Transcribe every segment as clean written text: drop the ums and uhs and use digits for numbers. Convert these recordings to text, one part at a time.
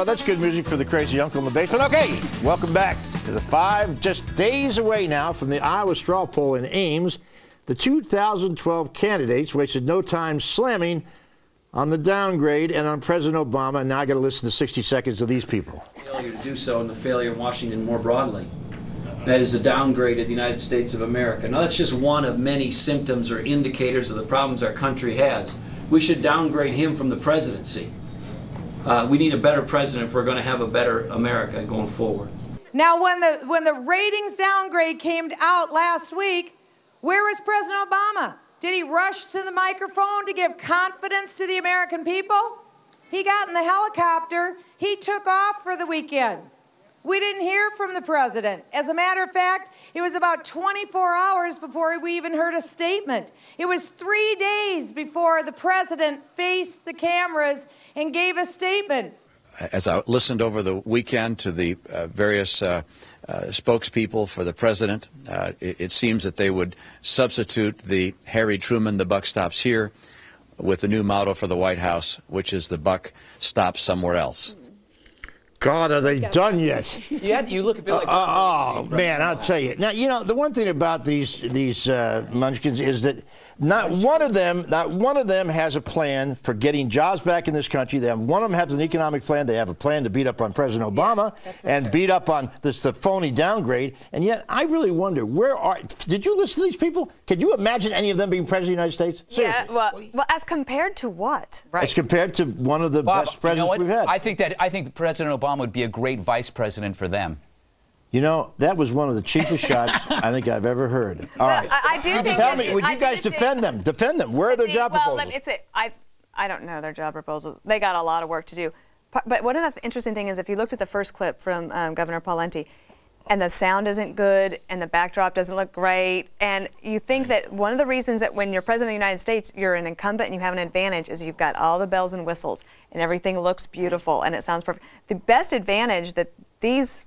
Well, that's good music for the crazy uncle in the basement. Okay, welcome back to the Five. Just days away now from the Iowa straw poll in Ames, the 2012 candidates wasted no time slamming on the downgrade and on President Obama. And now I got to listen to 60 seconds of these people. Failure to do so and the failure in Washington more broadly. That is a downgrade of the United States of America. Now, that's just one of many symptoms or indicators of the problems our country has. We should downgrade him from the presidency. We need a better president if we're going to have a better America going forward. Now, when the ratings downgrade came out last week, where was President Obama? Did he rush to the microphone to give confidence to the American people? He got in the helicopter. He took off for the weekend. We didn't hear from the president. As a matter of fact, it was about 24 hours before we even heard a statement. It was 3 days before the president faced the cameras and gave a statement. As I listened over the weekend to the various spokespeople for the president, it seems that they would substitute the Harry Truman, the buck stops here, with the new motto for the White House, which is the buck stops somewhere else. God, are they done yet? Yeah, you look a bit like. Oh man, I'll tell you. Now, you know, the one thing about these munchkins is that not one of them has a plan for getting jobs back in this country. One of them has an economic plan. They have a plan to beat up on President Obama and beat up on the phony downgrade. And yet, I really wonder, did you listen to these people? Could you imagine any of them being president of the United States? Seriously. Yeah, well, as compared to what? Right. As compared to one of the best presidents we've had. I think President Obama would be a great vice president for them. You know, that was one of the cheapest shots I think I've ever heard. All right. I do think. Tell me, would you guys defend them? Defend them. Where are their job proposals? I don't know their job proposals. They got a lot of work to do. But one of the interesting things is if you looked at the first clip from Governor Pawlenty, and the sound isn't good, and the backdrop doesn't look great, and you think that one of the reasons that when you're president of the United States, you're an incumbent and you have an advantage is you've got all the bells and whistles, and everything looks beautiful, and it sounds perfect. The best advantage that these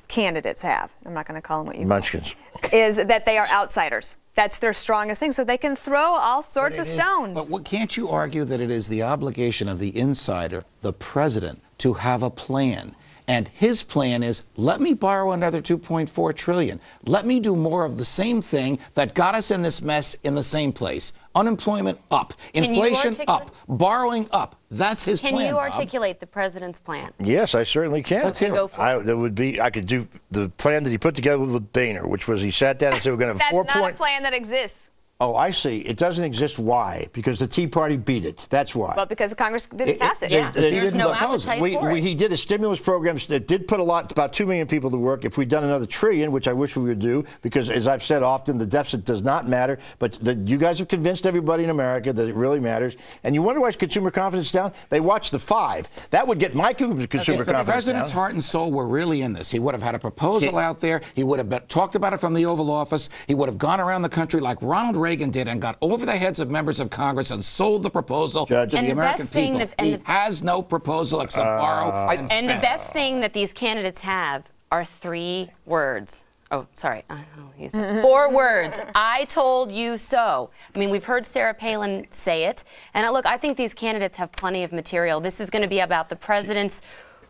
candidates have, I'm not going to call them what you Munchkins, is that they are outsiders. That's their strongest thing, so they can throw all sorts of stones. But can't you argue that it is the obligation of the insider, the president, to have a plan? And his plan is, let me borrow another $2.4 trillion. Let me do more of the same thing that got us in this mess in the same place. Unemployment up, inflation up, borrowing up. That's his plan. Can you articulate the president's plan? Yes, I certainly can. Let's hear it. I could do the plan that he put together with Boehner, which was he sat down and said we're going to have That's not a plan that exists. Oh, I see. It doesn't exist. Why? Because the Tea Party beat it. That's why. Well, because Congress didn't pass it. There's no appetite for it. He did a stimulus program that did put about 2 million people to work. If we'd done another trillion, which I wish we would do, because as I've said often, the deficit does not matter. But you guys have convinced everybody in America that it really matters. And you wonder why consumer confidence is down? They watched the Five. That would get my consumer confidence down. If the president's heart and soul were really in this, he would have had a proposal out there. He would have talked about it from the Oval Office. He would have gone around the country like Ronald Reagan did and got over the heads of members of Congress and sold the proposal to the American people. He has no proposal except borrow and spend. And the best thing that these candidates have are 3 words. Oh, sorry. I don't know. 4 words. I told you so. I mean, we've heard Sarah Palin say it. And look, I think these candidates have plenty of material. This is going to be about the president's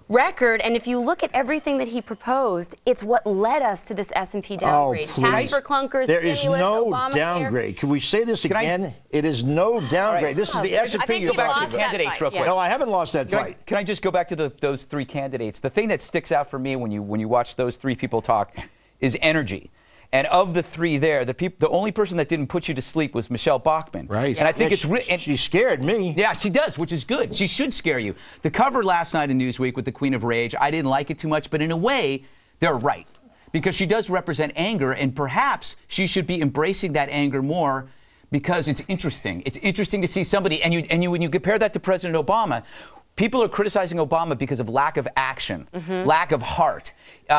record, and if you look at everything that he proposed, it's what led us to this S&P downgrade. Cash for clunkers, there is no Obamacare. Downgrade. Can we say this again? It is no downgrade. Right. This is the S&P you're talking about. Candidates real quick. No, I haven't lost that fight. Can I just go back to those 3 candidates? The thing that sticks out for me when you watch those 3 people talk is energy. And of the 3 there, the only person that didn't put you to sleep was Michelle Bachmann. Right. And I think she scared me. Yeah, she does, which is good. She should scare you. The cover last night in Newsweek with the Queen of Rage, I didn't like it too much, but in a way, they're right. Because she does represent anger, and perhaps she should be embracing that anger more because it's interesting. It's interesting to see somebody, and when you compare that to President Obama, people are criticizing Obama because of lack of action, lack of heart.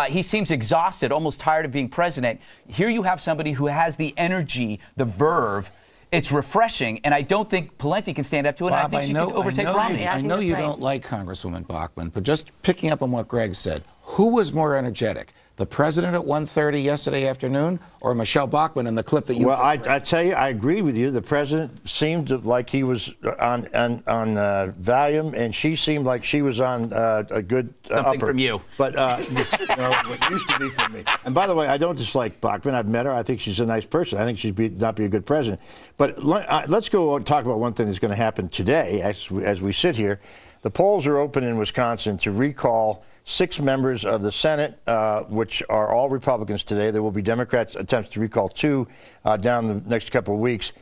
He seems exhausted, almost tired of being president. Here you have somebody who has the energy, the verve. It's refreshing, and I don't think Pawlenty can stand up to it. Bob, I think she can overtake Romney. I know you don't like Congresswoman Bachmann, but just picking up on what Greg said, who was more energetic? The president at 1:30 yesterday afternoon, or Michelle Bachmann in the clip that you? Well, I tell you, I agree with you. The president seemed like he was on Valium, and she seemed like she was on a good Something upper. from you. But what used to be from me. And by the way, I don't dislike Bachmann. I've met her. I think she's a nice person. I think she'd not be a good president. But let's go talk about one thing that's going to happen today as we sit here. The polls are open in Wisconsin to recall 6 members of the Senate, which are all Republicans today. There will be Democrats' attempts to recall 2 down the next couple of weeks.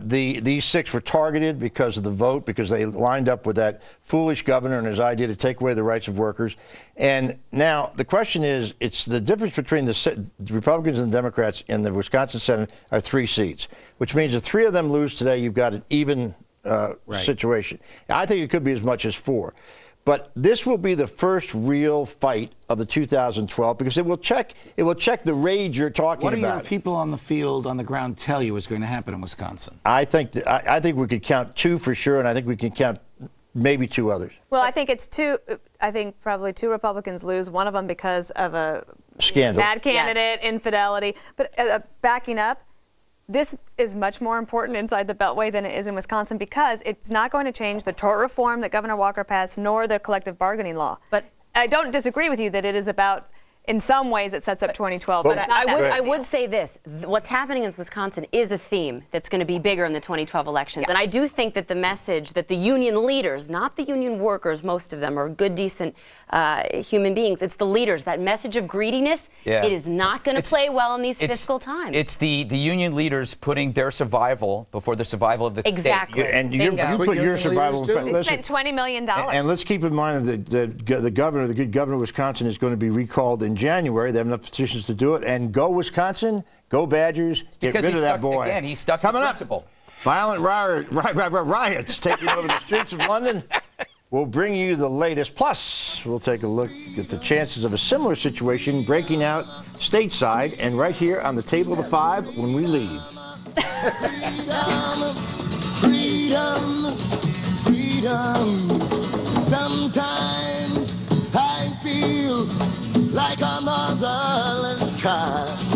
These 6 were targeted because of the vote, because they lined up with that foolish governor and his idea to take away the rights of workers. And now the question is, it's the difference between the Republicans and the Democrats in the Wisconsin Senate are 3 seats, which means if 3 of them lose today, you've got an even situation. I think it could be as much as 4. But this will be the first real fight of the 2012 because it will check the rage you're talking about. What do your people on the field, on the ground, tell you is going to happen in Wisconsin? I think we could count 2 for sure, and I think we can count maybe 2 others. Well, I think it's 2. I think probably 2 Republicans lose. One of them because of a scandal, bad candidate, infidelity. But backing up. This is much more important inside the Beltway than it is in Wisconsin because it's not going to change the tort reform that Governor Walker passed nor the collective bargaining law. But I don't disagree with you that it is about, in some ways, it sets up 2012. But I would say this. What's happening in Wisconsin is a theme that's going to be bigger in the 2012 elections. Yeah. And I do think that the message that the union leaders, not the union workers, most of them are good, decent human beings. It's the leaders. That message of greediness, it is not going to play well in these fiscal times. It's the union leaders putting their survival before the survival of the state. Exactly. And you put your survival. They spent $20 million. And let's keep in mind that the governor, the good governor of Wisconsin, is going to be recalled in January. They have enough petitions to do it. And go Wisconsin, go Badgers, get rid of that boy. Again, he's stuck to principle. Violent riots taking over the streets of London. We'll bring you the latest. Plus, we'll take a look at the chances of a similar situation breaking out stateside and right here on the Table of the 5 when we leave. Freedom, freedom. Sometimes I feel like a motherless child.